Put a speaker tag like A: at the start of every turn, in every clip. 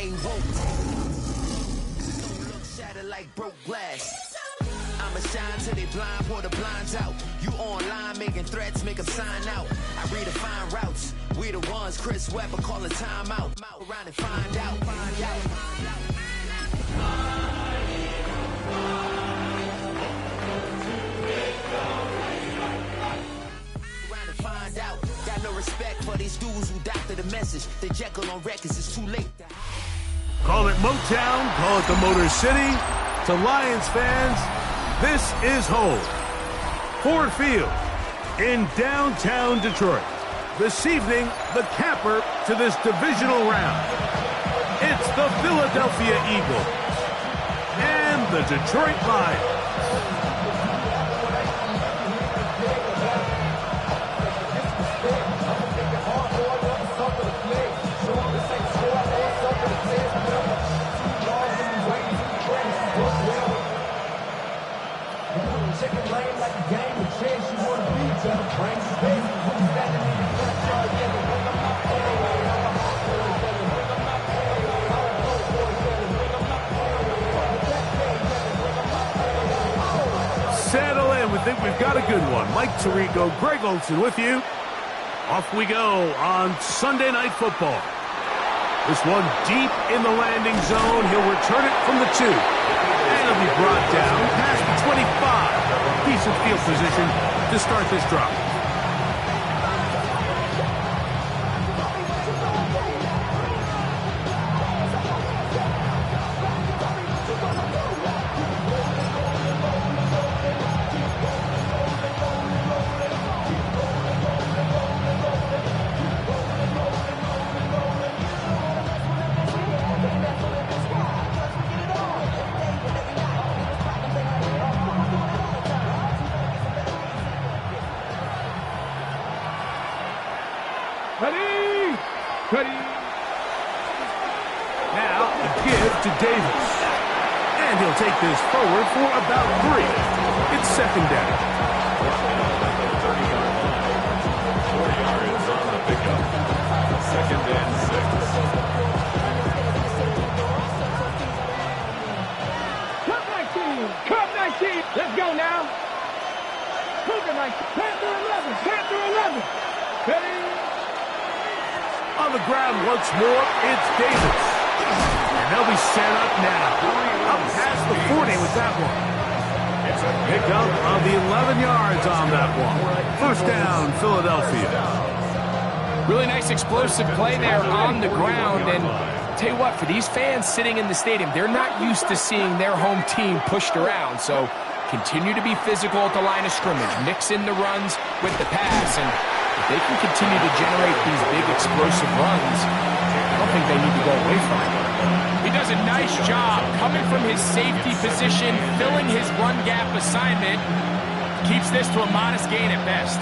A: gang woke. Don't look shattered like broke glass. I'ma shine till they blind, pour the blinds out. You online making threats, make them sign out. I redefine routes. We the ones Chris Webber call a timeout. Around and find out. Got no respect for these dudes who doctor the message. The Jekyll on records is too late.
B: Call it Motown, call it the Motor City. To Lions fans, this is home. Ford Field in downtown Detroit. This evening, the capper to this divisional round. It's the Philadelphia Eagles and the Detroit Lions. Settle in. We think we've got a good one. Mike Tirico, Greg Olsen with you. Off we go on Sunday Night Football. This one deep in the landing zone. He'll return it from the 2. And it'll be brought down past the 25. Decent field position to start this drive. Ready. Now a give to Davis. And he'll take this forward for about 3. It's second down.
C: 40 yards on the pickup. Second and 6.
D: Cup 19. Let's go now. Cougar 19. Panther 11. Ready.
B: On the ground once more, it's Davis. And they'll be set up now. Up past the 40 with that one. Pick up of the 11 yards on that one. First down, Philadelphia.
E: Really nice explosive play there on the ground. And tell you what, for these fans sitting in the stadium, they're not used to seeing their home team pushed around. So continue to be physical at the line of scrimmage. Mix in the runs with the pass. And if they can continue to generate these big explosive runs, I don't think they need to go away from it. He does a nice job coming from his safety position, filling his run gap assignment. Keeps this to a modest gain at best.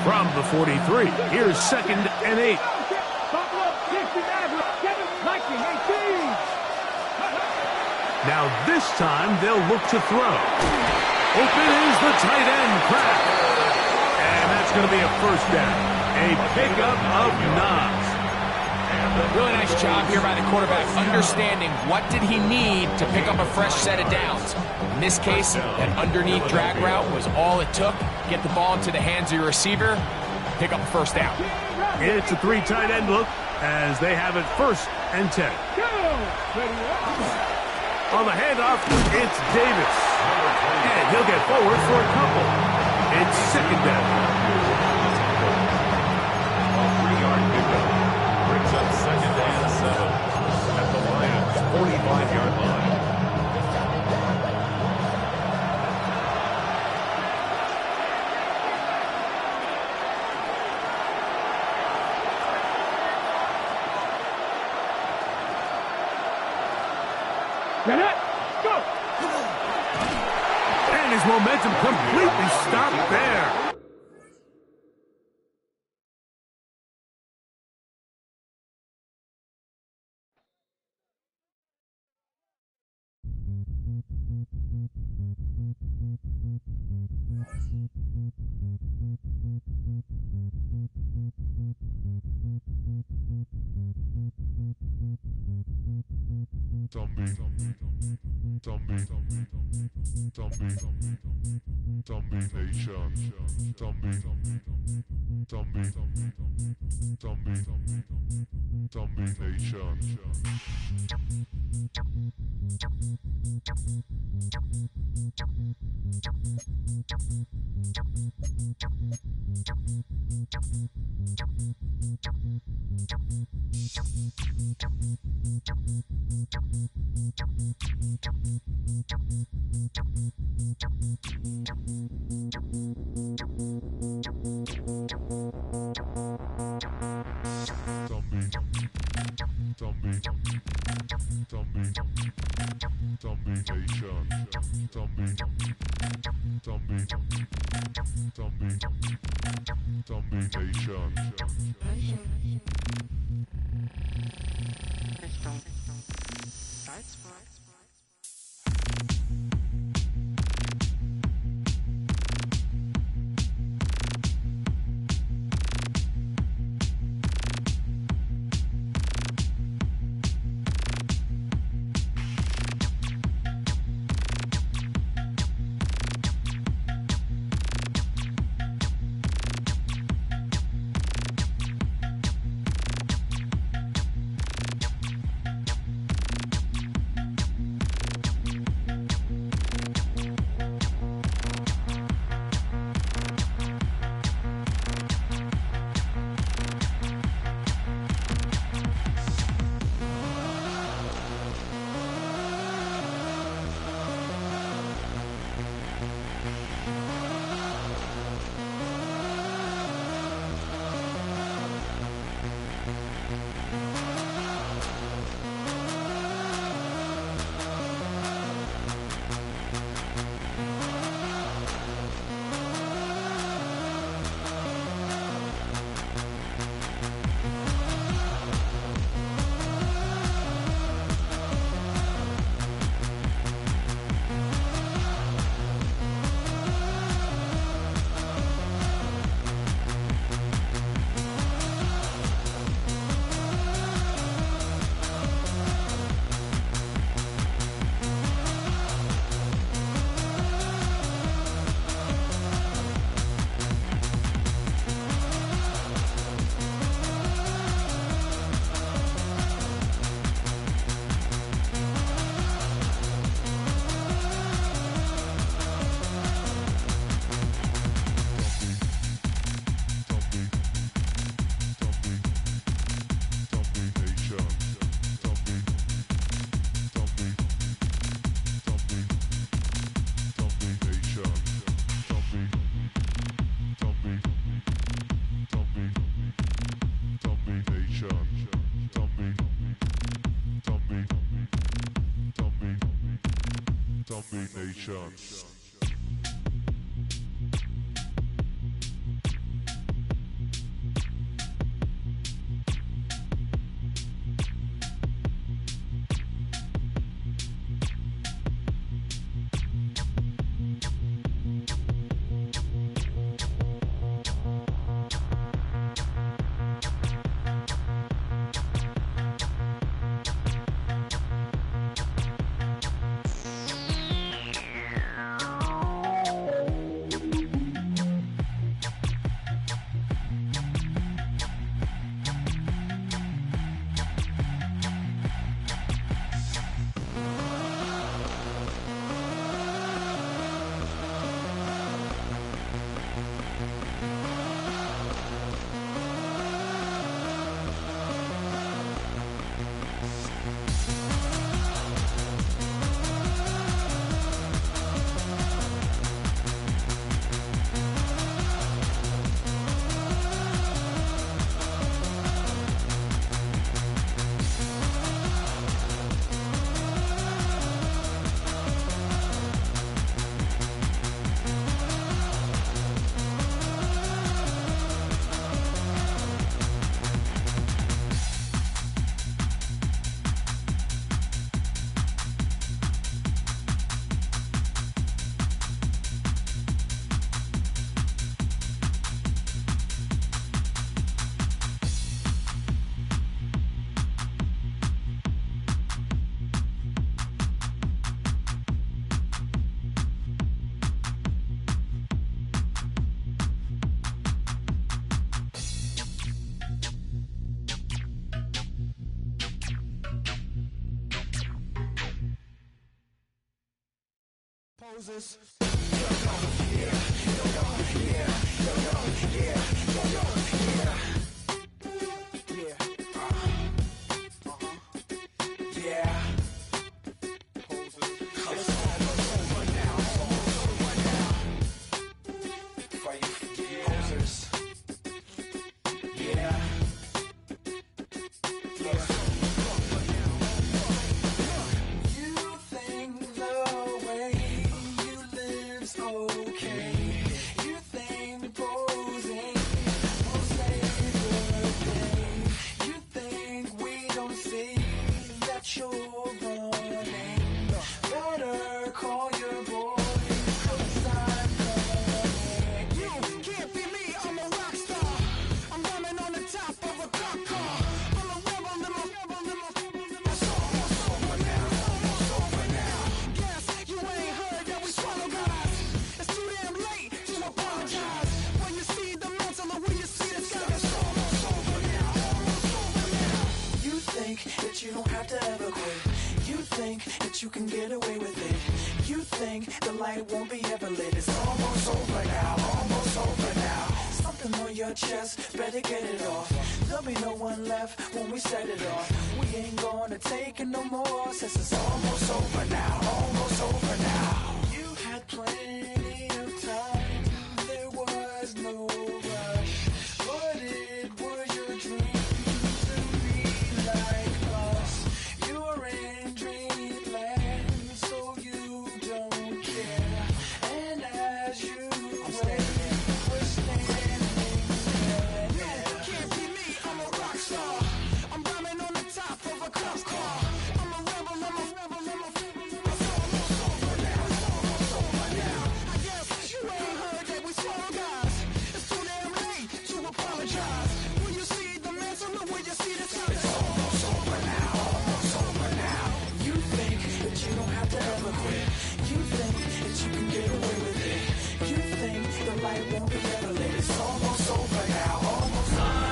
B: From the 43, here's second and 8. Now this time they'll look to throw. Open is the tight end, Kraft. And that's going to be a first down. A pickup of 9.
E: Really nice job here by the quarterback, understanding what did he need to pick up a fresh set of downs. In this case, that underneath drag route was all it took. Get the ball into the hands of your receiver, pick up a first down.
B: It's a 3 tight end look as they have it first and 10. On the handoff, it's Davis. And he'll get forward for a couple. It's second down.
C: 3-yard pickup. Brings up second and 7 at the Lions' 45-yard line.
D: Go!
B: And his momentum completely stopped there.
A: Posers. You don't have to ever quit. You think that you can get away with it. You think the light won't be ever lit. It's almost over now, almost over now. Something on your chest, better get it off. There'll be no one left when we set it off. We ain't gonna take it no more, since it's almost over now, almost over now. You had plenty of time, there was no rush, but it was your dream to be like us. You're in dreamland, so you don't care. And as you wait, we're standing there. You can't be me, I'm a rock star. I'm rhyming on the top of a cop car. I'm a rebel, I'm a rebel, I'm a it's almost over now, it's almost over now. I guess you ain't heard that we slow guys. It's too damn late to apologize. When you see the mantle, or when you see the sun, it's almost over now, almost over now. You think that you don't have to ever quit. You think that you can get away with it. You think the light won't be ever lit. It's almost over now, almost over.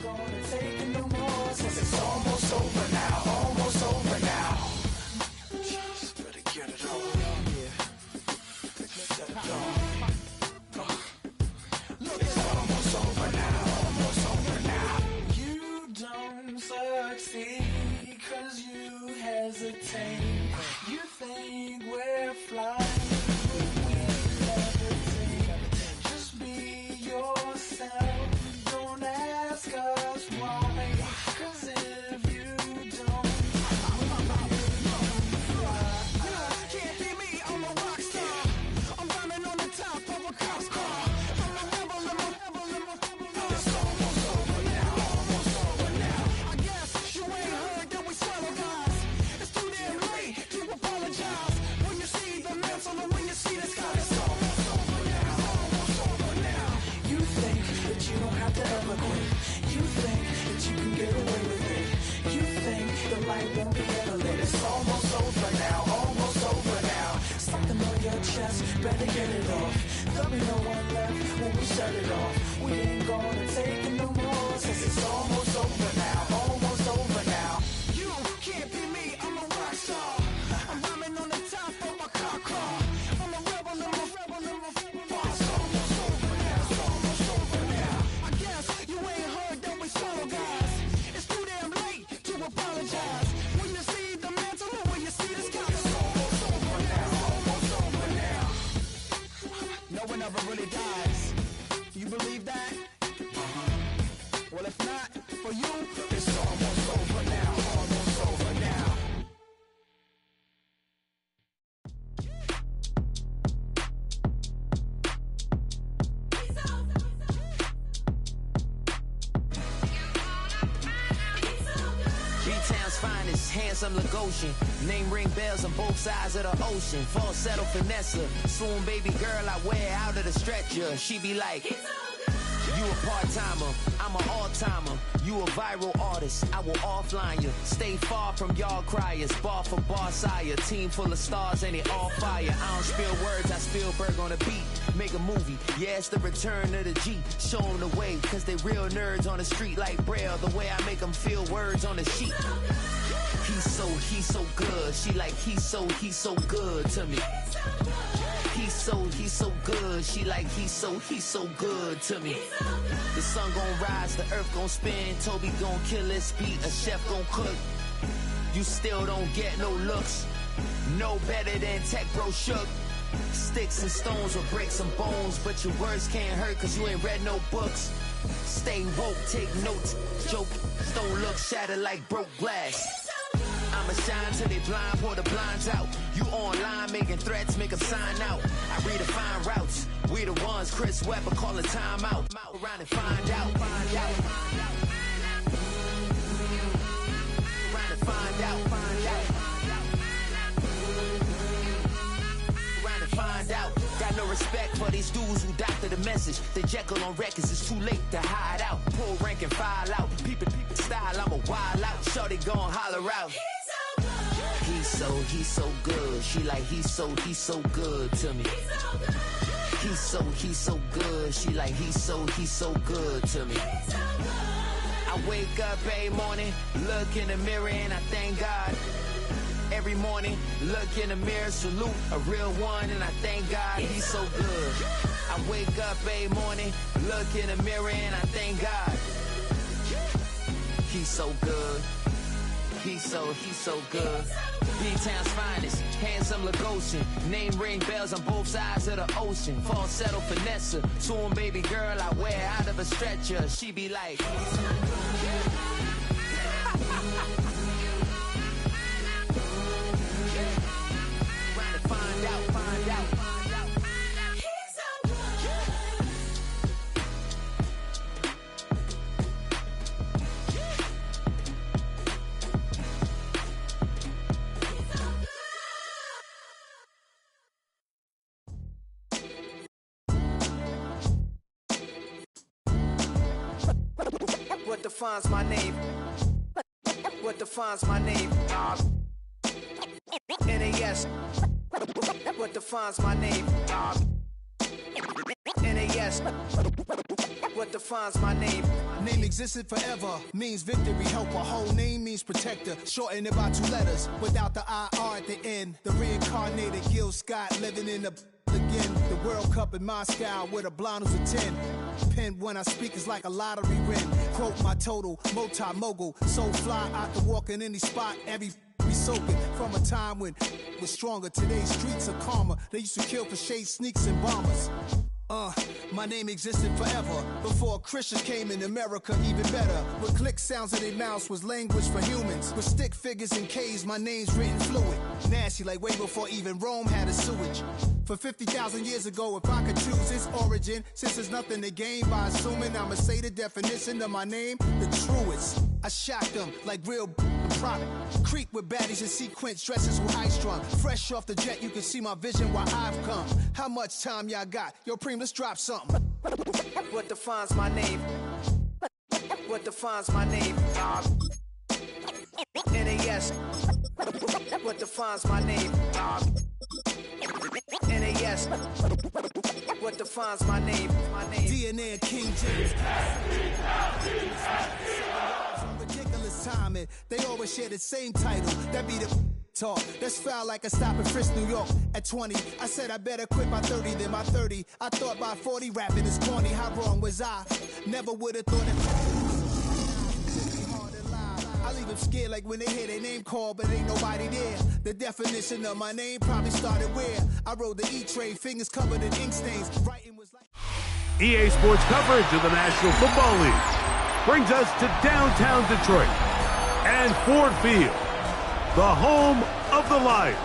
A: Gonna take it no more, since it's almost over now, almost over now. Just better get it on. Get it on. Look, it's almost over now, almost over now. You don't succeed, cause you hesitate. You think we're flying, but we levitate. Just be yourself, don't ask us why. Cause if you don't, can't be me, I'm a rock star. I'm rhyming on the top of a cop's car. I'm a rebel, I'm a rebel, I'm a it's almost over now, almost over now. I guess you ain't heard that we swallow guys. It's too damn late to apologize. When you see the mantle or when you see the sky, it's almost over now, almost over now. You think that you don't have to ever quit. You think that you can get away with it. You think the light won't be ever lit. It's almost over now, almost over now. Something on your chest, better get it off. There'll be no one left when we shut it off. We ain't gonna take it no more, since it's almost over now, almost over now. You can't be me, I'm a rock star. I'm rhyming on the top of my car. I'm a rebel, I'm a rebel, I'm a it's almost over now, it's almost over now. I guess you ain't heard that we swallow guys. It's too damn late to apologize. When you see the mantle or when you see the sky, it's almost over now, almost over now. No one ever really dies. You believe that? Well, if not, for you, it's almost over now, almost over now. B-Town's finest, handsome Lagosian. Name ring bells on both sides of the ocean. Falsetto finesse, swoon baby girl I wear out of the stretcher. She be like, You a part-timer, I'm an all-timer. You a viral artist, I will offline you. Stay far from y'all criers, bar for bar sire. Team full of stars and they all fire. I don't spill words, I Spielberg on a beat. Make a movie, yeah, it's the return of the G. Show them the way, cause they real nerds on the street like Braille. The way I make them feel words on the sheet. He's so good. She like, he's so good to me. He's so good. She like, he's so good to me. The sun gon' rise, the earth gon' spin. Toby gon' kill this beat, a chef gon' cook. You still don't get no looks. No better than Tech Bro Shook. Sticks and stones will break some bones, but your words can't hurt cause you ain't read no books. Stay woke, take notes, joke. Don't look shattered like broke glass. I'ma shine till they blind, pour the blinds out. You online making threats, make them sign out. I redefine routes. We the ones Chris Webber call a timeout. Around and find out. Around and find out. Around and find out. Got no respect for these dudes who doctor the message. The Jekyll on records, it's too late to hide out. Pull rank and file out. Peep style, I'm a wild out. Shorty gon' holler out. He's so good. She like, he's so good to me. He's so good. She like, he's so good to me. I wake up every morning, look in the mirror and I thank God. Every morning, look in the mirror, salute a real one and I thank God, he's so good. I wake up every morning, look in the mirror and I thank God. He's so good. He's so good. B-Town's finest, handsome Lagosian. Name ring bells on both sides of the ocean. Falsetto finesse, soon baby girl I wear out of a stretcher. She be like, trying to find out. What defines my name? What defines my name? NAS. What defines my name? NAS. What defines my name?
F: Name existed forever, means victory, helper. Whole name means protector, shorten it by 2 letters. Without the IR at the end, the reincarnated Gil Scott living in the again. The World Cup in Moscow with a blind who's a 10. Pen when I speak is like a lottery win. Quote my total, multi-mogul. So fly out to walk in any spot, every be soaking. From a time when was stronger, today's streets are calmer. They used to kill for shade sneaks and bombers. My name existed forever. Before Christians came in America, even better. With click sounds in their mouths was language for humans. With stick figures and K's, my name's written fluid. Nasty like way before even Rome had a sewage. For 50,000 years ago, if I could choose its origin, since there's nothing to gain by assuming, I'ma say the definition of my name, the truest. I shocked them like real product. Creep with baddies in sequence, dresses with high strung. Fresh off the jet, you can see my vision where I've come. How much time y'all got? Yo, Preem, let's drop something.
A: What defines my name? What defines my name? NAS. What defines my name? NAS. What defines my name?
F: DNA of King James. Ridiculous timing. They always share the same title. That be the talk. That's foul like a stop in Frisk, New York. At 20, I said I better quit by 30 than by 30. I thought by 40 rapping is corny. How wrong was I? Never would have thought it. I leave them scared like when they hear their name called, but ain't nobody there. The definition of my name probably started where I rode the E-train, fingers covered in ink stains. Writing was like
B: EA Sports coverage of the National Football League brings us to downtown Detroit and Ford Field, the home of the Lions.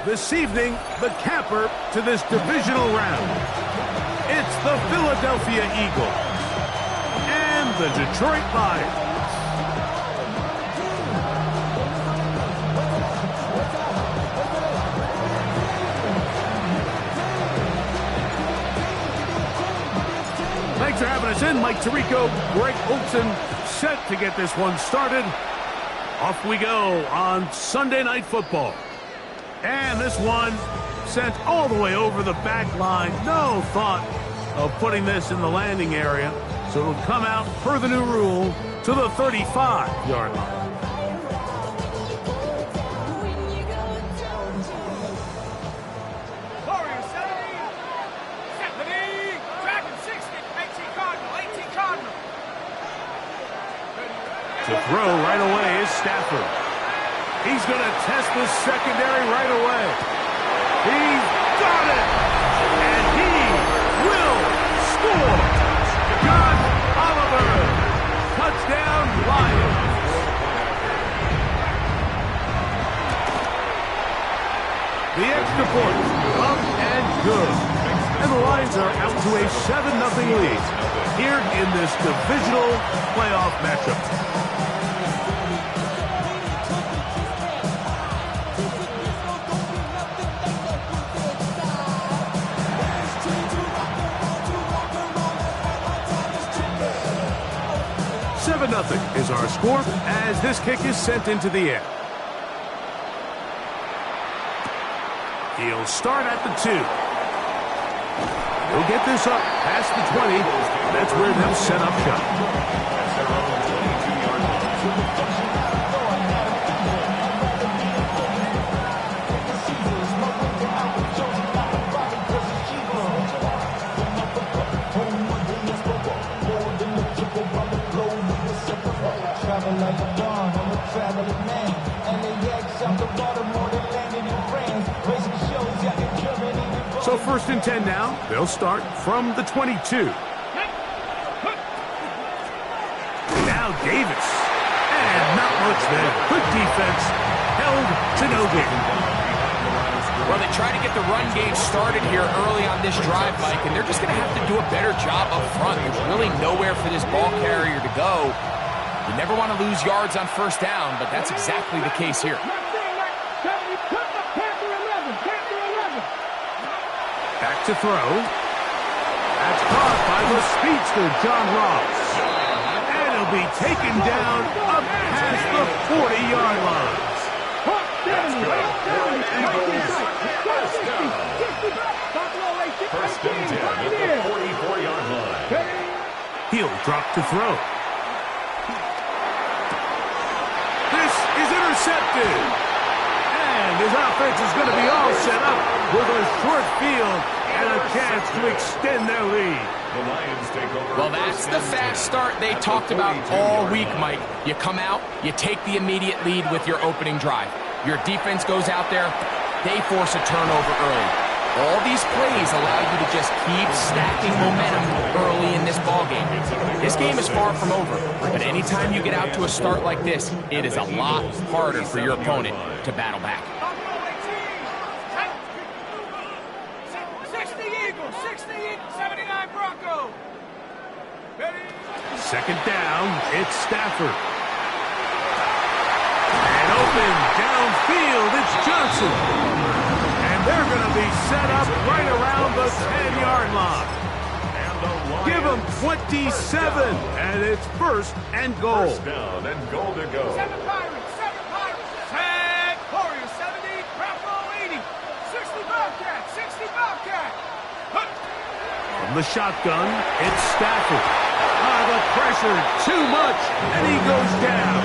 B: This evening, the capper to this divisional round. It's the Philadelphia Eagles and the Detroit Lions. Thanks for having us Wilson, Mike Tirico, Greg Olson set to get this one started. Off we go on Sunday Night Football. And this one sent all the way over the back line. No thought of putting this in the landing area. So it'll come out, per the new rule, to the 35-yard line. To throw right away is Stafford. He's going to test this secondary right away. He's got it! And he will score! John Oliver! Touchdown, Lions! The extra point, up and good. And the Lions are out to a 7-0 lead here in this divisional playoff matchup. Nothing is our score as this kick is sent into the air. He'll start at the 2. He'll get this up past the 20. That's where they'll set up shop. 1st and 10 now. They'll start from the 22. Now Davis. And not much there. Good defense. Held to no gain.
E: Well, they try to get the run game started here early on this drive, Mike, and they're just going to have to do a better job up front. There's really nowhere for this ball carrier to go. You never want to lose yards on 1st down, but that's exactly the case here.
B: Back to throw. That's caught by the speedster, John Ross. And he'll be taken down up past the 40-yard line.
C: First and 10 at the 44-yard line.
B: He'll drop to throw. This is intercepted. And his offense is going to be all set up with a short field and a chance to extend their lead.
C: The Lions take over.
E: Well, that's the fast start they talked about all week, Mike. You come out, you take the immediate lead with your opening drive. Your defense goes out there, they force a turnover early. All these plays allow you to just keep stacking momentum early in this ballgame. This game is far from over, but anytime you get out to a start like this, it is a lot harder for your opponent to battle back.
D: 60 Eagles, 79 Broncos.
B: 2nd down, it's Stafford. And open downfield, it's Johnson. And they're going to be set up right around the 10-yard line. Give them 27, and it's 1st and goal.
C: 1st down and goal to go.
D: 7 Pirates, 7 Pirates. Tag, Warriors 70, Bronco 80, 60 Bobcat, 60 Bobcat.
B: From the shotgun, it's Stafford. The pressure, too much, and he goes down.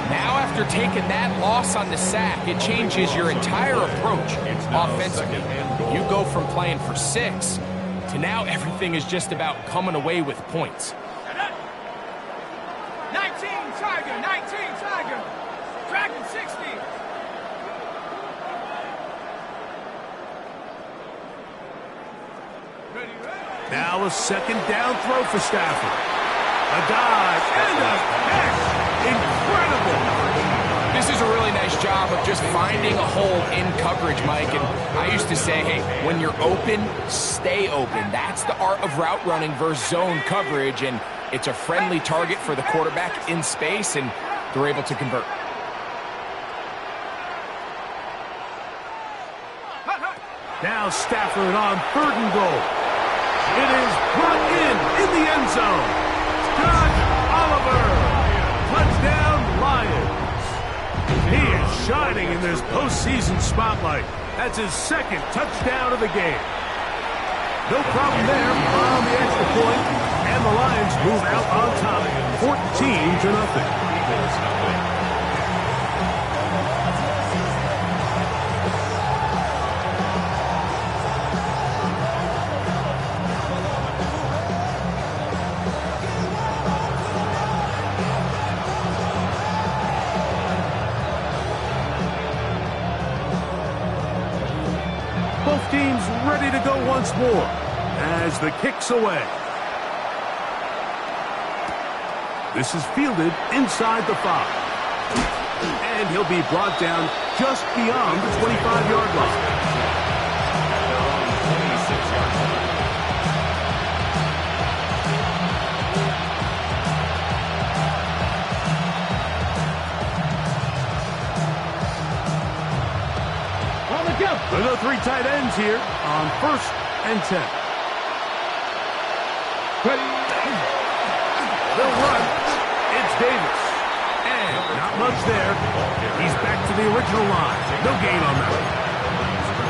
E: Now, after taking that loss on the sack, it changes your entire approach offensively. You go from playing for 6 to now everything is just about coming away with points.
D: 19 Tiger, Dragon 60.
B: Now a 2nd down throw for Stafford. A dive and a catch. Incredible.
E: This is a really nice job of just finding a hole in coverage, Mike. And I used to say, hey, when you're open, stay open. That's the art of route running versus zone coverage. And it's a friendly target for the quarterback in space, and they're able to convert.
B: Now Stafford on 3rd and goal. It is brought in the end zone. Scott Oliver. Touchdown, Lions. He is shining in this postseason spotlight. That's his second touchdown of the game. No problem there on the extra point, and the Lions move out on top, 14-0. Both teams ready to go once more as the kick's away. This is fielded inside the 5. And he'll be brought down just beyond the 25-yard line. There are 3 tight ends here on 1st and 10. They'll run. It's Davis. And not much there. He's back to the original line. No gain on that.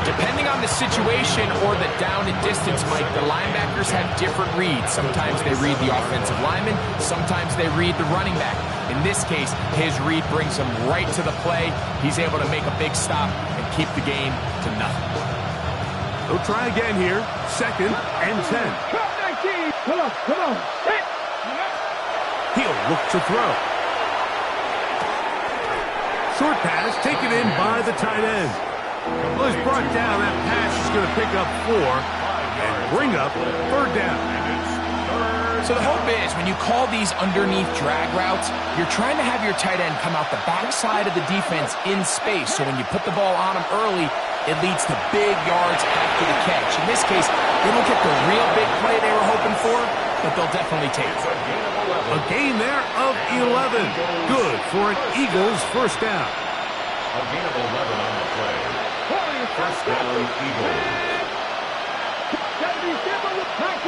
E: Depending on the situation or the down and distance, Mike, the linebackers have different reads. Sometimes they read the offensive lineman. Sometimes they read the running back. In this case, his read brings him right to the play. He's able to make a big stop and keep the game to nothing.
B: They'll try again here. 2nd and 10.
D: Come on. Hit.
B: He'll look to throw. Short pass taken in by the tight end. Well, he's brought down. That pass is going to pick up 4 and bring up 3rd down.
E: So the hope is when you call these underneath drag routes, you're trying to have your tight end come out the backside of the defense in space. So when you put the ball on him early, it leads to big yards after the catch. In this case, they don't get the real big play they were hoping for, but they'll definitely take it.
B: A gain there of 11. Good for an Eagles 1st down.
C: A gain of 11 on the play. 1st down, Eagles.
D: 19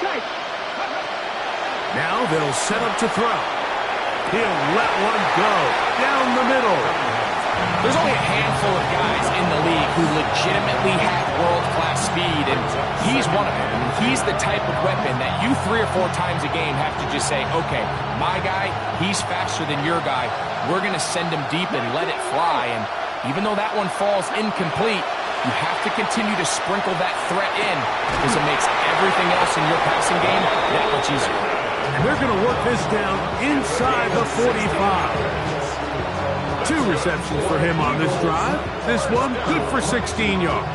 D: tight.
B: Now they'll set up to throw. He'll let one go down the middle.
E: There's only a handful of guys in the league who legitimately have world-class speed, and he's one of them. He's the type of weapon that you 3 or 4 times a game have to just say, okay, my guy, he's faster than your guy. We're going to send him deep and let it fly, and even though that one falls incomplete, you have to continue to sprinkle that threat in because it makes everything else in your passing game that much easier.
B: And they're going to work this down inside the 45. 2 receptions for him on this drive. This one good for 16 yards.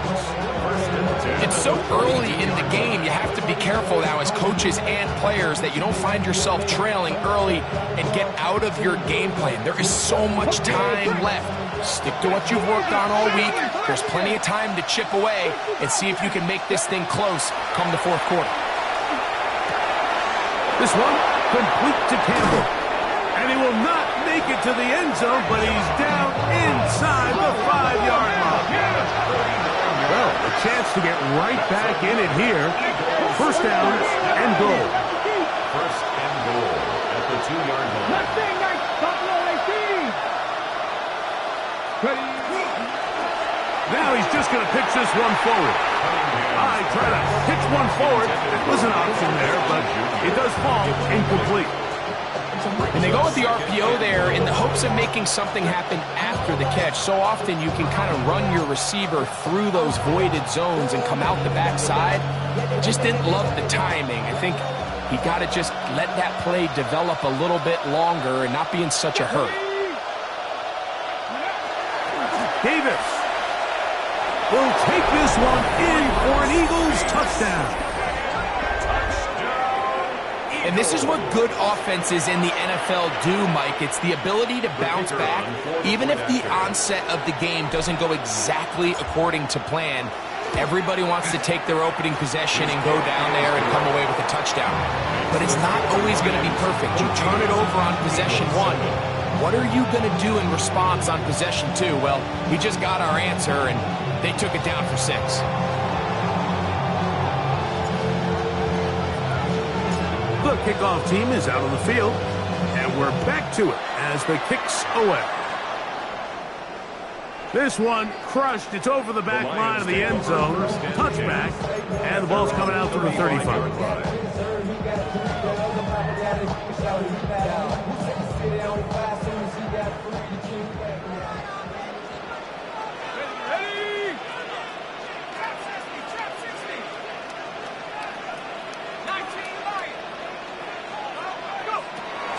E: It's so early in the game, you have to be careful now as coaches and players that you don't find yourself trailing early and get out of your game plan. There is so much time left. Stick to what you've worked on all week. There's plenty of time to chip away and see if you can make this thing close come the 4th quarter.
B: This one complete to Campbell. And he will not make it to the end zone, but he's down inside the 5-yard line. Well, a chance to get right back in it here. 1st down and goal.
C: 1st and goal at the 2-yard line.
B: Now he's just going to pitch this one forward. I try to pitch one forward. It was an option there, but it does fall incomplete.
E: And they go with the RPO there in the hopes of making something happen after the catch. So often you can kind of run your receiver through those voided zones and come out the backside. Just didn't love the timing. I think he got to just let that play develop a little bit longer and not be in such a hurry.
B: Davis will take this one in for an Eagles touchdown.
E: And this is what good offenses in the NFL do, Mike. It's the ability to bounce back. Even if the onset of the game doesn't go exactly according to plan, everybody wants to take their opening possession and go down there and come away with a touchdown. But it's not always going to be perfect. You turn it over on possession 1. What are you going to do in response on possession 2? Well, we just got our answer, and they took it down for 6.
B: The kickoff team is out on the field, and we're back to it as the kick's away. This one crushed. It's over the back line of the end zone. Touchback, and the ball's coming out from the 35.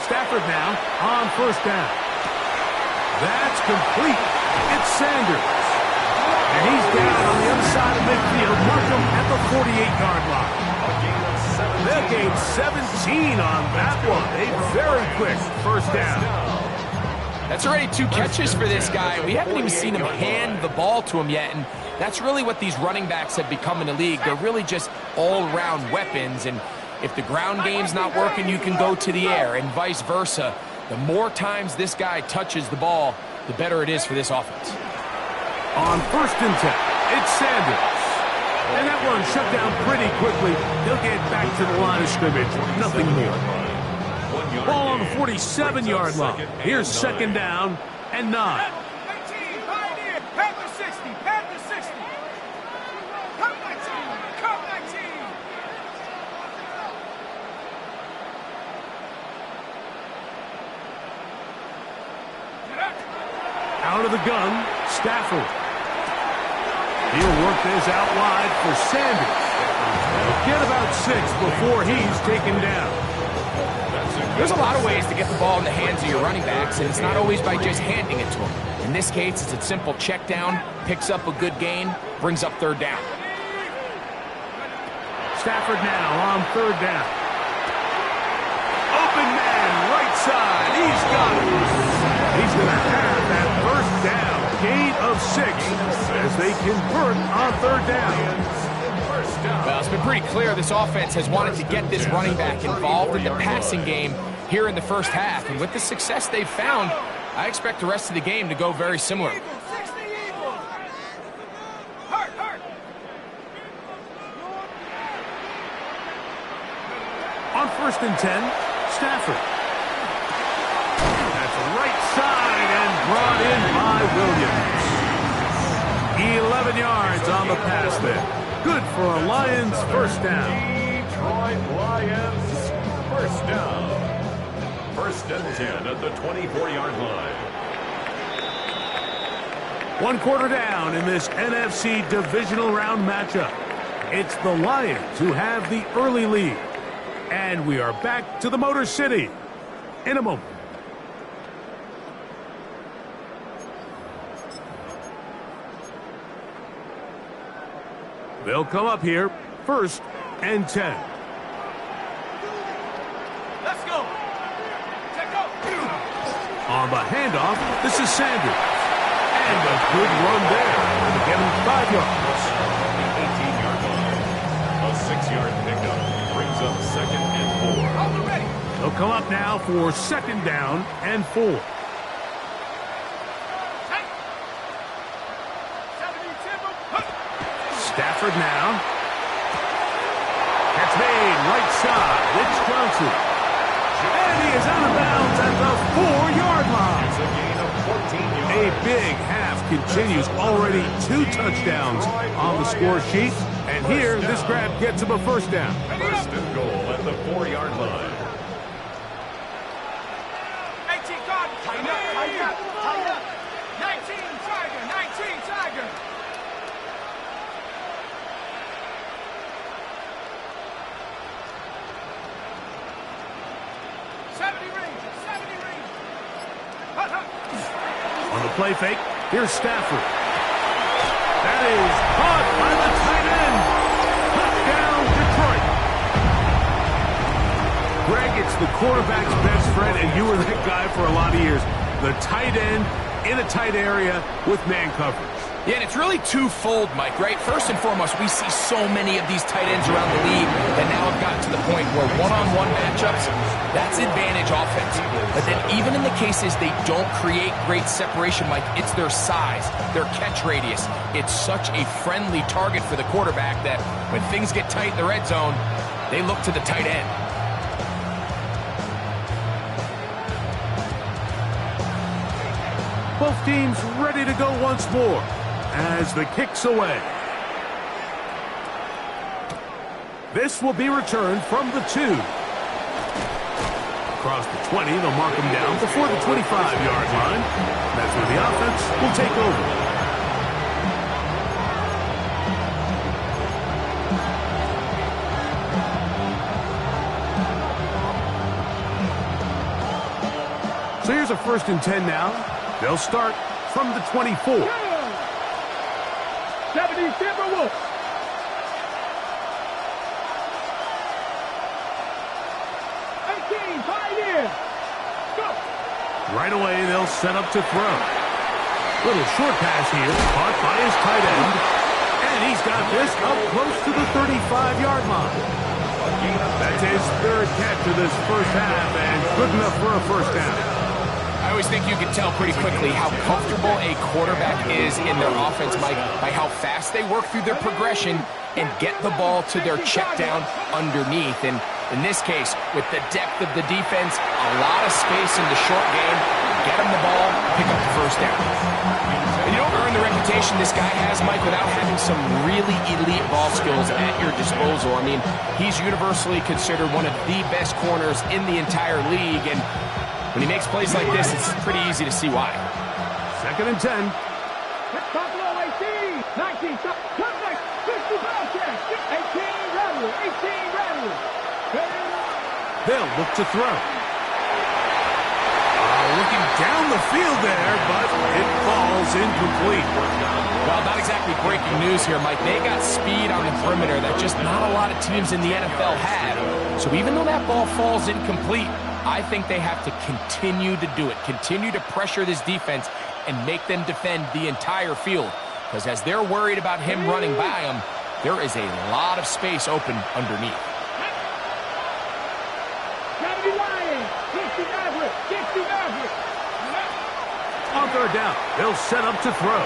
B: Stafford now on first down. That's complete. It's Sanders. And he's down on the other side of midfield. Mark him at the 48-yard line. They'll gain 17 on that one. A very quick first down.
E: That's already 2 catches for this guy. We haven't even seen him hand the ball to him yet, and that's really what these running backs have become in the league. They're really just all-around weapons, and if the ground game's not working, you can go to the air, and vice versa. The more times this guy touches the ball, the better it is for this offense.
B: On first and 10, it's Sanders. And that one shut down pretty quickly. He'll get back to the line of scrimmage. Nothing more. Ball on the 47-yard line. Here's second down and 9.
D: 19, Pioneer, Panther 60, Panther 60. Come 19, come 19.
B: Out of the gun, Stafford. He'll work this out wide for Sanders. Get about 6 before he's taken down.
E: There's a lot of ways to get the ball in the hands of your running backs, and it's not always by just handing it to them. In this case, it's a simple check down, picks up a good gain, brings up third down.
B: Stafford now on third down. Open man, right side. He's got it. He's going to have that first down. Gain of 6 as they convert on third down.
E: Well, it's been pretty clear this offense has wanted to get this running back involved in the passing game here in the first half. And with the success they've found, I expect the rest of the game to go very similar.
B: On first and 10, Stafford. That's right side and brought in by Williams. 11 yards on the pass there. Good for a Lions first down.
C: Detroit Lions first down. First and 10 at the 24-yard line.
B: 1 quarter down in this NFC Divisional Round matchup. It's the Lions who have the early lead. And we are back to the Motor City in a moment. They'll come up here, first and 10.
D: Let's go. Check out.
B: On the handoff, this is Sanders. And a good run there to get him 5 yards.
C: 18-yard line. A 6-yard pickup brings up second and 4.
D: Hold it ready.
B: They'll come up now for second down and 4. Stafford now. That's made right side. It's Johnson. And he is out of bounds at the 4-yard line.
C: It's a gain of 14 yards.
B: A big half continues. Already 2 touchdowns on the score sheet. And here, this grab gets him a first down.
C: First and goal at the 4-yard line.
D: 18 guard. Tighten up, tighten up, tighten up. 19 Tiger, 19 Tiger.
B: On the play fake, here's Stafford. That is caught by the tight end. Touchdown, Detroit. Greg, it's the quarterback's best friend, and you were that guy for a lot of years. The tight end in a tight area with man coverage.
E: Yeah, and it's really twofold, Mike, right? First and foremost, we see so many of these tight ends around the league that now have gotten to the point where one-on-one matchups, that's advantage offense. But then even in the cases they don't create great separation, Mike, it's their size, their catch radius. It's such a friendly target for the quarterback that when things get tight in the red zone, they look to the tight end.
B: Both teams ready to go once more as the kick's away. This will be returned from the 2. Across the 20, they'll mark him down before the 25-yard line. That's where the offense will take over. So here's a 1st and 10 now. They'll start from the 24.
D: 70 Timberwolves. 18 Pioneers. Go.
B: Right away, they'll set up to throw. Little short pass here, caught by his tight end. And he's got this up close to the 35-yard line. That's his 3rd catch of this first half, and good enough for a 1st down.
E: I always think you can tell pretty quickly how comfortable a quarterback is in their offense, Mike, by how fast they work through their progression and get the ball to their check down underneath. And in this case, with the depth of the defense, a lot of space in the short game, get him the ball, pick up the 1st down. And you don't earn the reputation this guy has, Mike, without having some really elite ball skills at your disposal. I mean, he's universally considered one of the best corners in the entire league, and when he makes plays like this, it's pretty easy to see why.
B: 2nd and 10.
D: Buffalo 18, 19, 50 Bobcats, 18 Rebels, 18 Rebels.
B: They'll look to throw. Looking down the field there, but it falls incomplete.
E: Well, not exactly breaking news here, Mike. They got speed on the perimeter that just not a lot of teams in the NFL have. So even though that ball falls incomplete, I think they have to continue to do it, continue to pressure this defense and make them defend the entire field. Because as they're worried about him running by them, there is a lot of space open underneath.
B: On 3rd down, they'll set up to throw.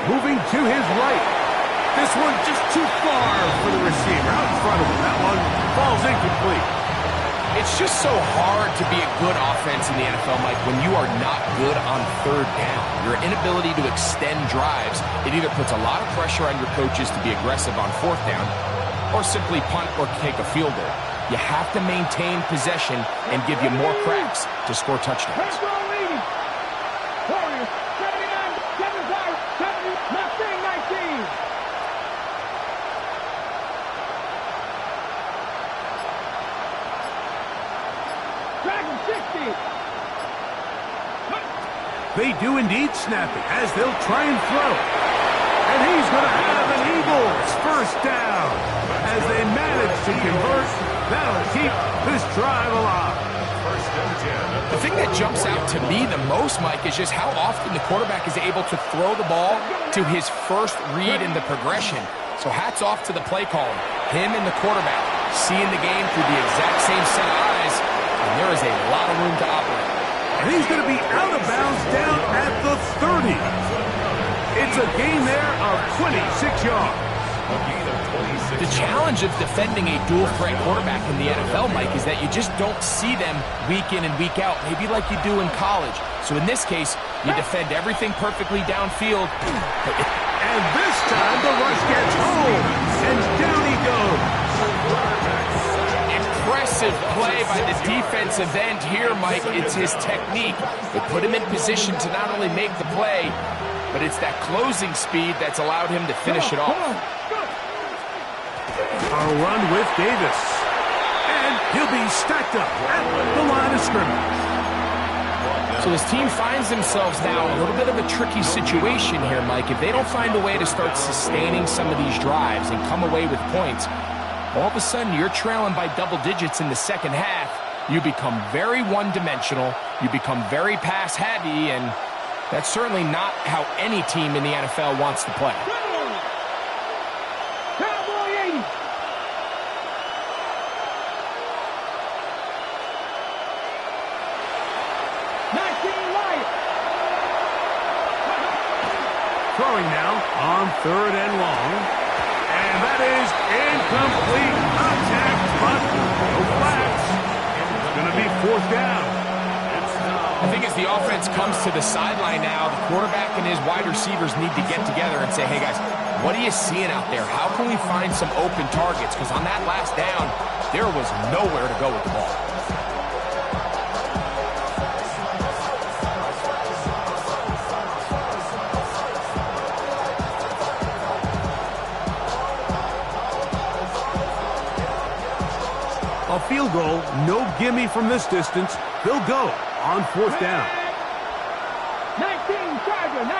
B: Moving to his right. This one just too far for the receiver. Out in front of him. That one falls incomplete.
E: It's just so hard to be a good offense in the NFL, Mike, when you are not good on 3rd down. Your inability to extend drives, it either puts a lot of pressure on your coaches to be aggressive on 4th down or simply punt or take a field goal. You have to maintain possession and give you more cracks to score touchdowns.
B: They do indeed snap it as they'll try and throw. And he's going to have an Eagles 1st down. As they manage to convert, that'll keep this drive alive.
E: The thing that jumps out to me the most, Mike, is just how often the quarterback is able to throw the ball to his first read in the progression. So hats off to the play caller. Him and the quarterback seeing the game through the exact same set of eyes, and there is a lot of room to operate.
B: And he's going to be out of bounds down at the 30. It's a gain there of 26 yards.
E: The challenge of defending a dual-threat quarterback in the NFL, Mike, is that you just don't see them week in and week out, maybe like you do in college. So in this case, you defend everything perfectly downfield.
B: And this time the rush gets home, and down he goes.
E: Impressive play by the defensive end here, Mike. It's his technique. It put him in position to not only make the play, but it's that closing speed that's allowed him to finish it off.
B: A run with Davis. And he'll be stacked up at the line of scrimmage.
E: So his team finds themselves now in a little bit of a tricky situation here, Mike. If they don't find a way to start sustaining some of these drives and come away with points, all of a sudden you're trailing by double digits in the second half. You become very one-dimensional. You become very pass-heavy, and that's certainly not how any team in the NFL wants to play.
B: Throwing now on 3rd and long. And that is incomplete. Attack, but no flags. It's going to be 4th down.
E: I think as the offense comes to the sideline now, the quarterback and his wide receivers need to get together and say, hey guys, what are you seeing out there? How can we find some open targets? Because on that last down, there was nowhere to go with the ball.
B: A field goal, no gimme from this distance. They'll go on 4th down.
D: 19, Tiger, 19,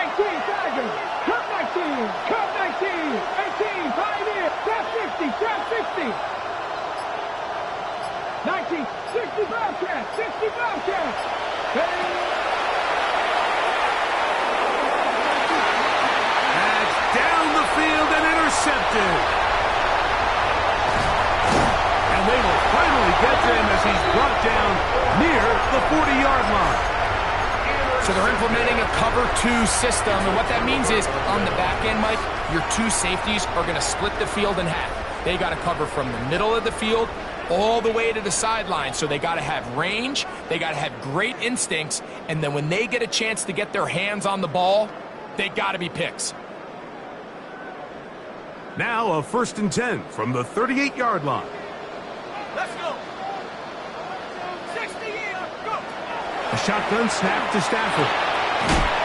D: Tiger. Cut 19, cut 19. 18, Pioneer. Trap 60, trap 60. 19, 60 Bobcat, 60 Bobcat.
B: That's down the field and intercepted. And they will finally get to him as he's brought down near the 40-yard line.
E: So they're implementing a cover 2 system, and what that means is on the back end, Mike, your 2 safeties are going to split the field in half. They got to cover from the middle of the field all the way to the sideline. So they got to have range, they got to have great instincts, and then when they get a chance to get their hands on the ball, they got to be picks.
B: Now a 1st and 10 from the 38-yard line.
D: Let's go. 60 in, go.
B: A shotgun snap to Stafford.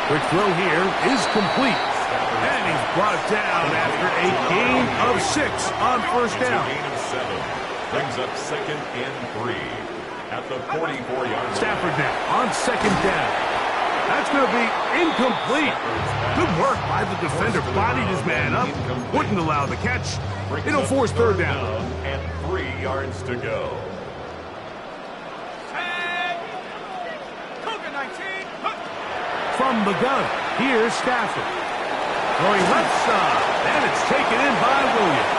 B: Quick throw here is complete. And he's brought down after a gain of 6 on 1st down.
C: Gain of 7. Brings up 2nd and 3 at the 44-yard line.
B: Stafford now on 2nd down. That's going to be incomplete. Good work by the defender. Bodied his man up. Wouldn't allow the catch. It'll force 3rd down.
C: And 3 yards to go.
B: From the gun, here's Stafford. Throwing left side, and it's taken in by Williams.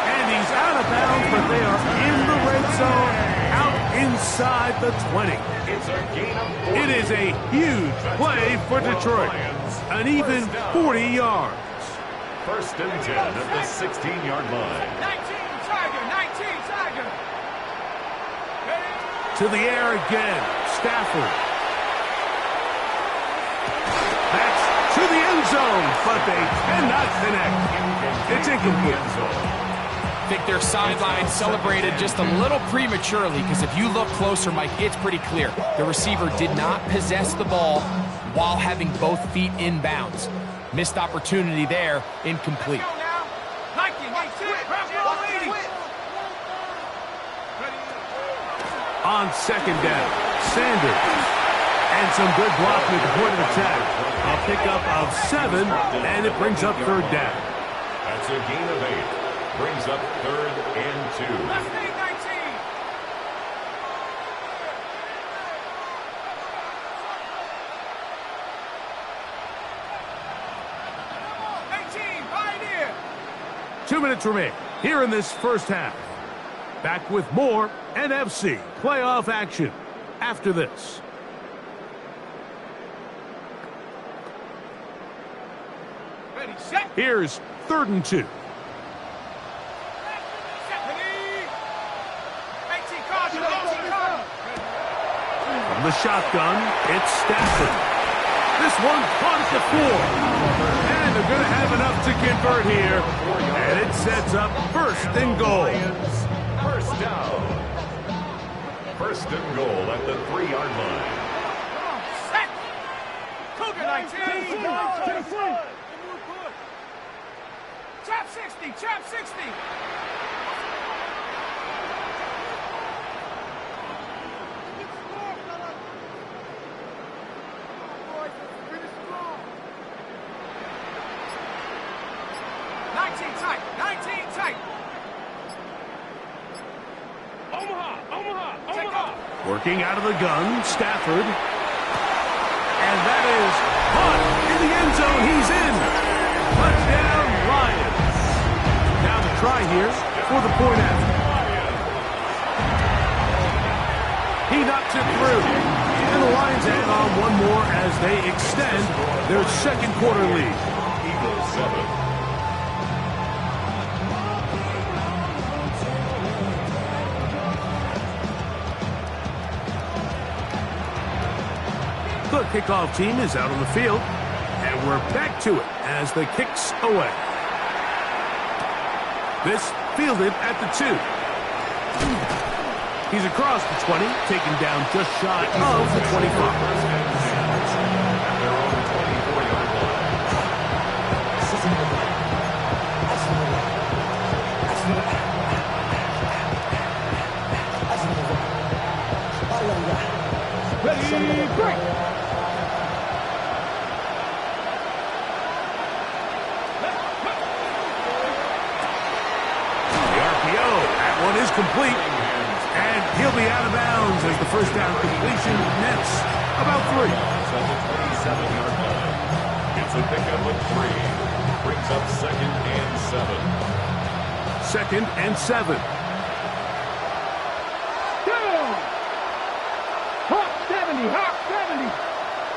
B: And he's out of bounds, but they are in the red zone, out inside the 20.
C: It's a gain of 40.
B: It is a huge play for Detroit. An even 40 yards.
C: 1st and 10 at the 16-yard line.
D: 19, Tiger, 19, Tiger.
B: To the air again, Stafford. That's to the end zone, but they cannot connect. It's incomplete.
E: I think their sideline celebrated just a little prematurely, because if you look closer, Mike, it's pretty clear. The receiver did not possess the ball while having both feet in bounds. Missed opportunity there, incomplete.
B: On 2nd down, Sanders. And some good blocking at the point of attack. A pickup of 7, and it brings up 3rd down.
C: That's a gain of 8. Brings up 3rd and 2.
D: Let's take 19. 18, Pioneer.
B: 2 minutes remain here in this 1st half. Back with more NFC playoff action after this.
D: Ready, set.
B: Here's 3rd and 2. From the shotgun, it's Stafford. This one caught at the 4. And they're going to have enough to convert here. And it sets up 1st and goal.
C: 1st down. 1st and goal at the 3-yard line.
D: Set. Cougar 19. Trap 60, trap 60.
B: Working out of the gun, Stafford. And that is caught in the end zone. He's in. Touchdown, Lions. Now the try here for the point after. He knocks it through. And the Lions add on one more as they extend their 2nd quarter lead.
C: Eagles 7.
B: The kickoff team is out on the field, and we're back to it as the kick's away. This fielded at the 2. He's across the 20, taken down just shy of the 25.
D: Ready, break!
B: One is complete, and he'll be out of bounds as the first down completion nets about 3.
C: It's on the 27-yard line. It's a pickup of 3. Brings up 2nd and 7.
B: 2nd and 7.
D: Down! Hawk 70, Hawk 70.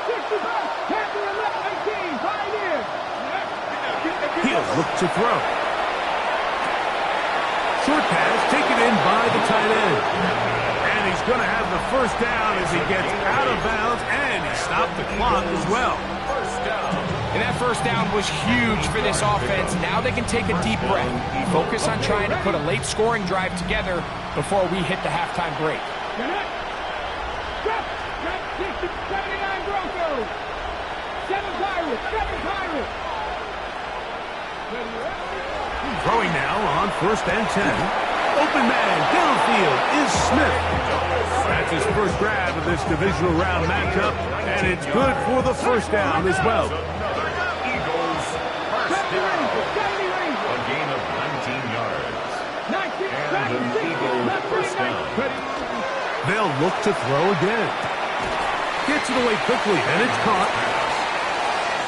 D: 65, Panther 11, 18, Pioneer.
B: He'll look to throw. Short pass taken in by the tight end. And he's going to have the first down as he gets out of bounds, and he stopped the clock as well.
C: First down.
E: And that first down was huge for this offense. Now they can take a deep breath. Focus on trying to put a late scoring drive together before we hit the halftime break.
D: 79 Broncos. 7 Pirates.
B: Throwing now on 1st and 10. Open man downfield is Smith. That's his first grab of this divisional round matchup, and it's good for the first down as well.
C: Eagles first down. A gain of 19 yards. And an Eagles first down.
B: They'll look to throw again. Gets it away quickly, and it's caught.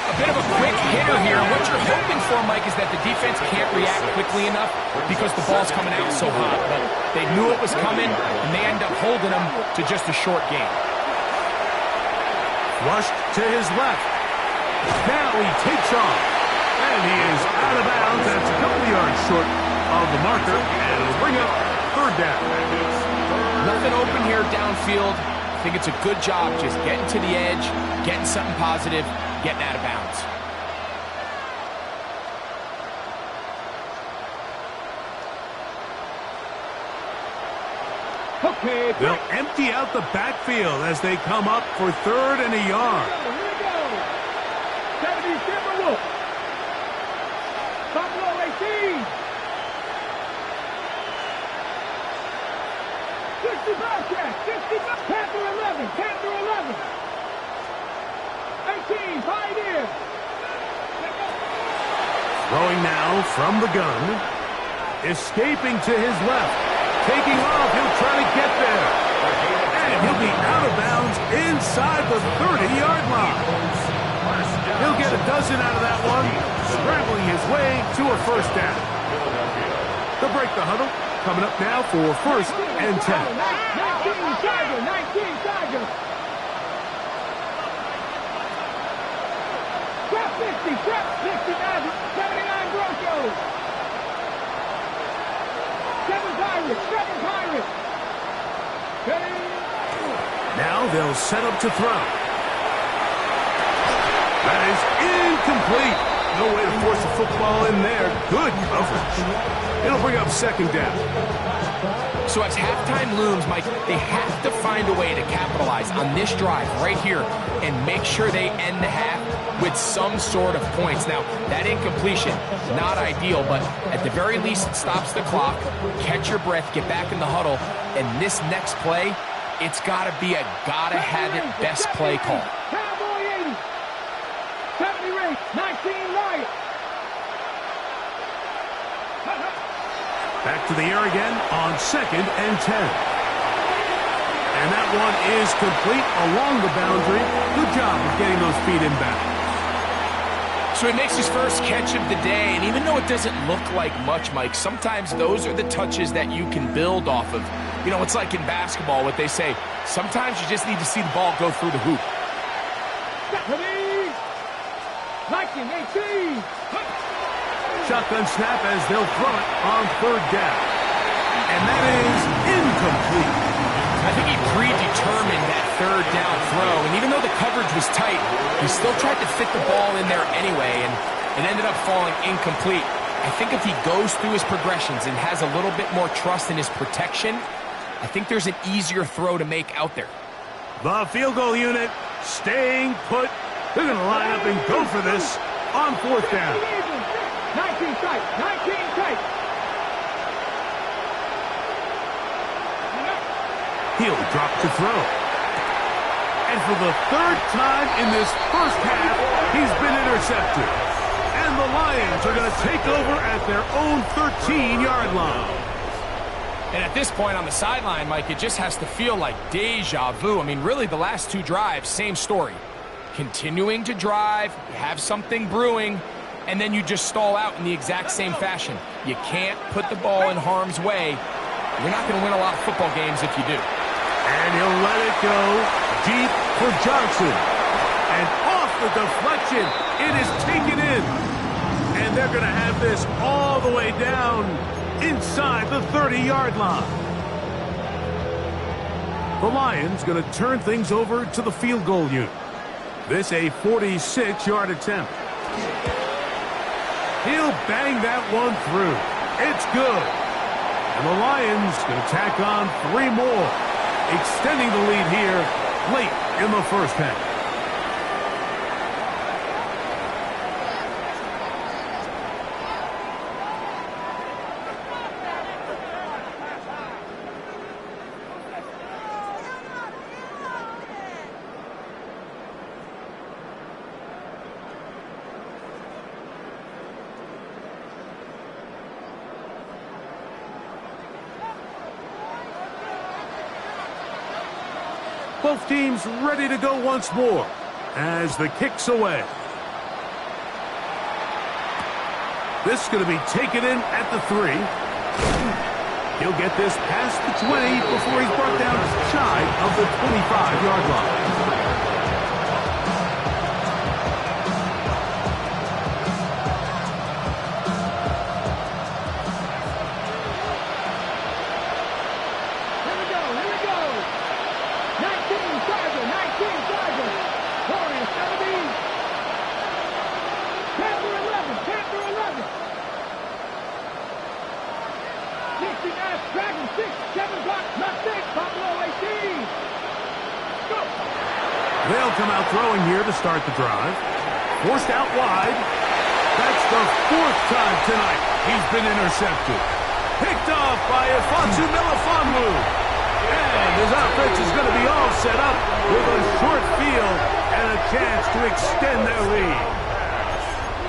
E: A bit of a quick hitter here. What you're hoping for, Mike, is that the defense can't react quickly enough because the ball's coming out so hot. But they knew it was coming, and they end up holding them to just a short game.
B: Flushed to his left. Now he takes off. And he is out of bounds. That's a couple yards short of the marker. And it'll bring up 3rd down.
E: Nothing open here downfield. I think it's a good job just getting to the edge, getting something positive, getting out of bounds.
D: Okay,
B: They'll empty out the backfield as they come up for 3rd and a yard.
D: here we go. 70 Timberwolf. Buffalo 18. 60 Bobcats. 60 Panther 11. 18 Pioneer.
B: Throwing now from the gun. Escaping to his left. Taking off. He'll try to get there. And he'll be out of bounds inside the 30-yard line. He'll get a dozen out of that one. Scrambling his way to a first down. They'll break the huddle. Coming up now for 1st and 10.
D: 19 Tiger. 19 Tiger. 50, 69 Broncos. 7 Pirates.
B: Now they'll set up to throw. That is incomplete. No way to force the football in there. Good coverage. It'll bring up 2nd down.
E: So as halftime looms, Mike, they have to find a way to capitalize on this drive right here and make sure they end the half with some sort of points. Now, that incompletion, not ideal, but at the very least, it stops the clock. Catch your breath, get back in the huddle, and this next play, it's got to be a gotta-have-it best play call.
D: Cowboy 80. 70 Ray. 19 Riot.
B: Back to the air again on 2nd and 10. And that one is complete along the boundary. Good job of getting those feet in bounds.
E: So he makes his first catch of the day, and even though it doesn't look like much, Mike, sometimes those are the touches that you can build off of. You know, it's like in basketball, what they say, sometimes you just need to see the ball go through the hoop.
D: 19-18.
B: Shotgun snap as they'll throw it on 3rd down. And that is incomplete.
E: I think he predetermined that 3rd third down throw, and even though the coverage was tight, he still tried to fit the ball in there anyway, and it ended up falling incomplete. I think if he goes through his progressions and has a little bit more trust in his protection, I think there's an easier throw to make out there.
B: The field goal unit staying put. They're going to line up and go for this on fourth down.
D: 19 tight, 19 tight.
B: He'll drop to throw. And for the third time in this first half, he's been intercepted. And the Lions are going to take over at their own 13-yard line.
E: And at this point on the sideline, Mike, it just has to feel like deja vu. I mean, really, the last two drives, same story. Continuing to drive, you have something brewing, and then you just stall out in the exact same fashion. You can't put the ball in harm's way. You're not going to win a lot of football games if you do.
B: And he'll let it go deep for Johnson. And off the deflection, it is taken in. And they're going to have this all the way down inside the 30-yard line. The Lions going to turn things over to the field goal unit. This a 46-yard attempt. He'll bang that one through. It's good. And the Lions going to tack on 3 more, extending the lead here late in the first half. Both teams ready to go once more as the kick's away. This is going to be taken in at the 3. He'll get this past the 20 before he's brought down shy of the 25-yard line. They'll come out throwing here to start the drive. Forced out wide. That's the 4th time tonight he's been intercepted. Picked off by Ifonsu Melifonwu. And his offense is going to be all set up with a short field and a chance to extend their lead.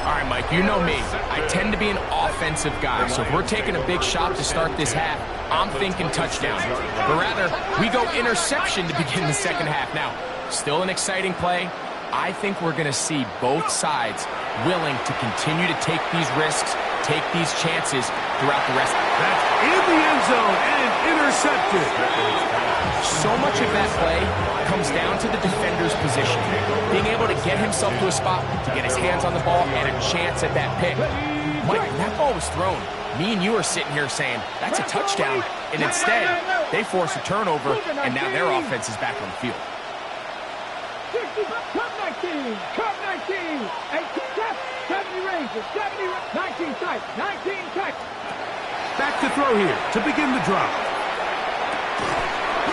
E: All right, Mike, you know me. I tend to be an offensive guy, so if we're taking a big shot to start this half, I'm thinking touchdown. But rather, we go interception to begin the second half. Now, still an exciting play. I think we're going to see both sides willing to continue to take these risks, take these chances throughout the rest.
B: That's in the end zone and intercepted.
E: So much of that play comes down to the defender's position. Being able to get himself to a spot, to get his hands on the ball, and a chance at that pick. Mike, when that ball was thrown, me and you are sitting here saying, that's a touchdown. And instead, they force a turnover, and now their offense is back on the field.
D: Cup 19, Cup 19, 70 Rangers, 19 tight, 19 tight.
B: Back to throw here to begin the drive.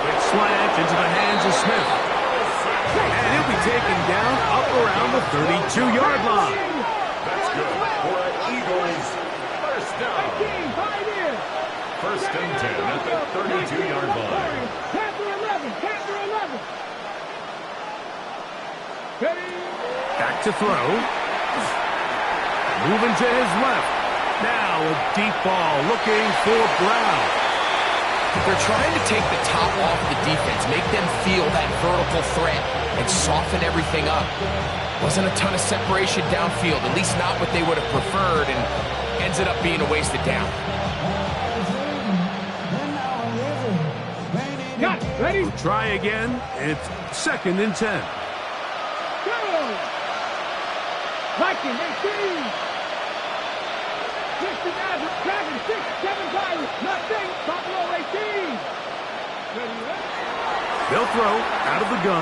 B: Quick slant into the hands of Smith. And he'll be taken down up around the 32-yard line.
C: That's good for Eagles. First down. 1st and 10 at the 32-yard line.
D: Panther 11, Panther 11.
B: Back to throw. Moving to his left. Now a deep ball looking for Brown.
E: They're trying to take the top off the defense, make them feel that vertical threat, and soften everything up. Wasn't a ton of separation downfield, at least not what they would have preferred, and ends it up being a wasted down.
D: Got it. Ready?
B: Try again. It's 2nd and 10.
D: Go! Viking 18. 69, Dragon 6, 7 Pirates, nothing, Buffalo 18. Ready, ready?
B: They'll throw out of the gun.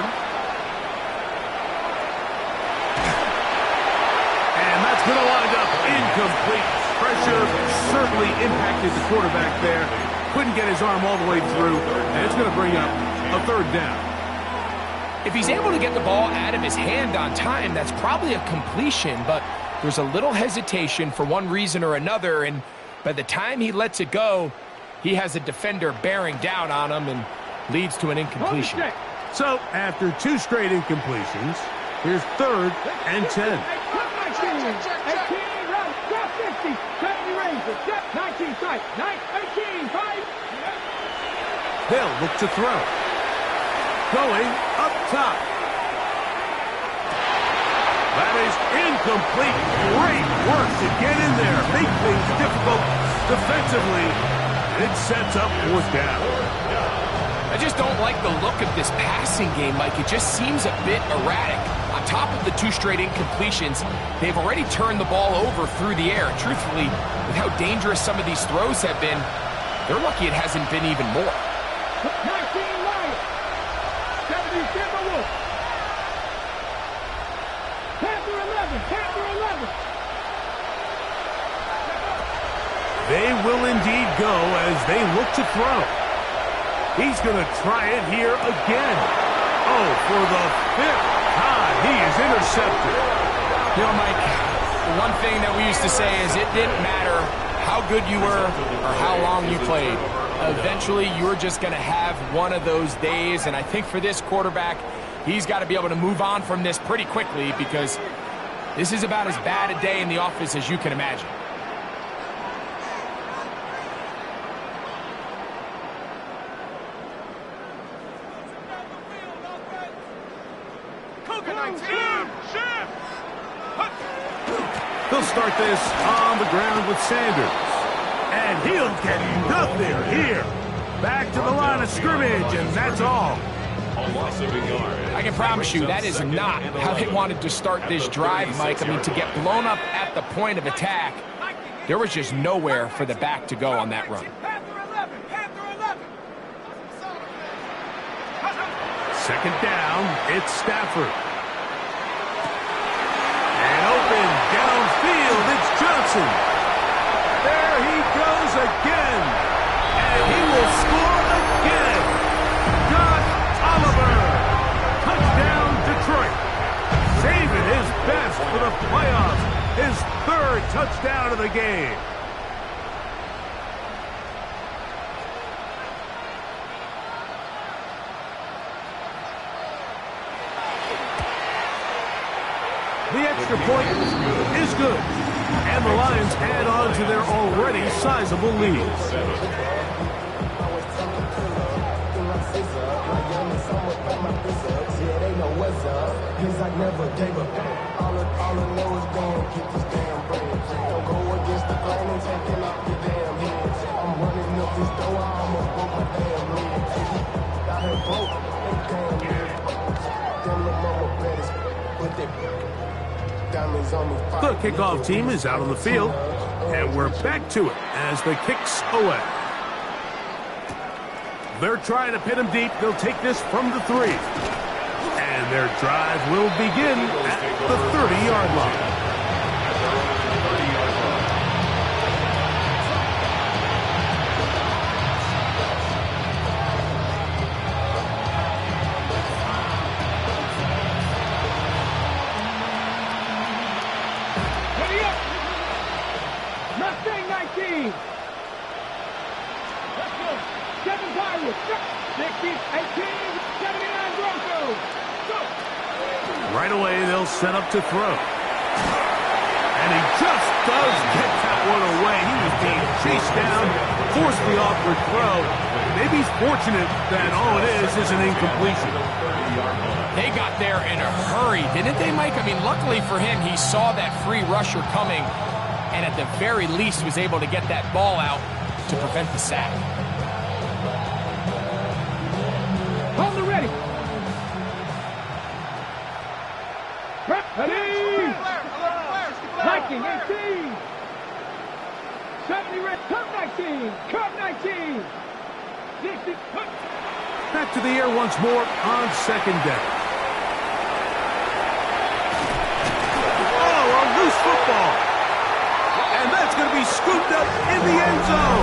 B: And that's going to wind up incomplete. Pressure certainly impacted the quarterback there. Couldn't get his arm all the way through, and it's going to bring up a third down.
E: If he's able to get the ball out of his hand on time, that's probably a completion, but there's a little hesitation for one reason or another, and by the time he lets it go, he has a defender bearing down on him and leads to an incompletion.
B: So, after 2 straight incompletions, here's 3rd and 10.
D: 19 strike, 18, 5.
B: They'll look to throw. Going up top. That is incomplete. Great work to get in there. Make things difficult defensively. It sets up 4th down.
E: I just don't like the look of this passing game, Mike. It just seems a bit erratic. On top of the 2 straight incompletions, they've already turned the ball over through the air. Truthfully, with how dangerous some of these throws have been, they're lucky it hasn't been even more.
D: 19 Lions, 70 Timberwolves. Panther 11, Panther 11.
B: They will indeed go as they look to throw. He's going to try it here again. Oh, for the 5th time, he is intercepted.
E: You know, Mike, the one thing that we used to say is it didn't matter how good you were or how long you played. Eventually, you're just going to have one of those days, and I think for this quarterback, he's got to be able to move on from this pretty quickly because this is about as bad a day in the office as you can imagine.
B: They'll start this on the ground with Sanders. And he'll get nothing here. Back to the line of scrimmage, and that's all.
E: I can promise you that is not how they wanted to start this drive, Mike. I mean, to get blown up at the point of attack, there was just nowhere for the back to go on that run.
B: Second down, it's Stafford. And open downfield, it's Johnson. There he goes again. And he will score again. Josh Oliver. Touchdown, Detroit. Saving his best for the playoffs. His 3rd touchdown of the game. The extra point is good, and the Lions add on to their already sizable lead. The kickoff team is out on the field, and we're back to it as the kick's away. They're trying to pin him deep. They'll take this from the 3. And their drive will begin at the 30-yard line.
D: Mustang 19. Let's go. 7 Pirates. 60, 18, 79 Broncos. Go.
B: Right away, they'll set up to throw. And he just does get that one away. He was being chased down, forced the awkward throw. Maybe he's fortunate that all it is an incompletion.
E: They got there in a hurry, didn't they, Mike? I mean, luckily for him, he saw that free rusher coming and at the very least was able to get that ball out to prevent the sack.
D: Hold it ready. Ready. Viking 18. 70 red. Cup 19. Cup 19. 60.
B: That back to the air once more on second down. Oh, a loose football. And that's going to be scooped up in the end zone.